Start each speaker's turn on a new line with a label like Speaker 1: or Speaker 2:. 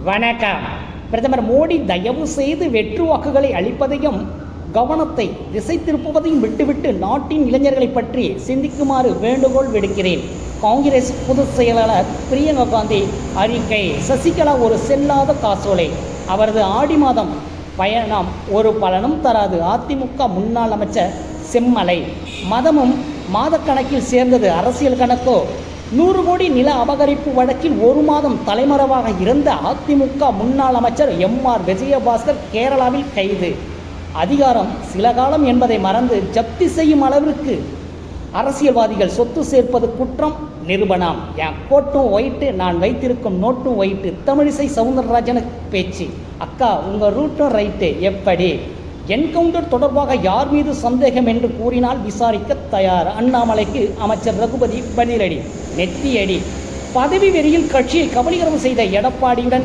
Speaker 1: வணக்கம். பிரதமர் மோடி தயவு செய்து வெற்று வாக்குகளை அளிப்பதையும் கவனத்தை திசை திருப்புவதையும் விட்டுவிட்டு நாட்டின் இளைஞர்களை பற்றி சிந்திக்குமாறு வேண்டுகோள் விடுக்கிறேன். காங்கிரஸ் பொதுச் செயலாளர் பிரியங்கா காந்தி அறிக்கை. சசிகலா ஒரு செல்லாத காசோலை. அவரது ஆடி மாதம் பயணம் ஒரு பலனும் தராது. அதிமுக முன்னாள் அமைச்சர் செம்மலை. மதமும் மாதக்கணக்கில் சேர்ந்தது, அரசியல் கணக்கோ 100 கோடி நில அபகரிப்பு வழக்கில் ஒரு மாதம் தலைமறைவாக இருந்த அதிமுக முன்னாள் அமைச்சர் எம்.ஆர். விஜயபாஸ்கர் கேரளாவில் கைது. அதிகாரம் சில காலம் என்பதை மறந்து ஜப்தி செய்யும் அளவிற்கு அரசியல்வாதிகள் சொத்து சேர்ப்பது குற்றம். நிரூபணம். என் கோட்டும் ஒயிட்டு, நான் வைத்திருக்கும் நோட்டும் ஒயிட்டு. தமிழிசை சவுந்தரராஜனுக்கு பேச்சு. அக்கா, உங்கள் ரூட்டும் ரைட்டு. எப்படி? என்கவுண்டர் தொடர்பாக யார் மீது சந்தேகம் என்று கூறினால் விசாரிக்க தயார். அண்ணாமலைக்கு அமைச்சர் ரகுபதி பதிலடி. நெத்தியடி. பதவி வெறியில் கட்சியை கபலீகரம் செய்த எடப்பாடியுடன்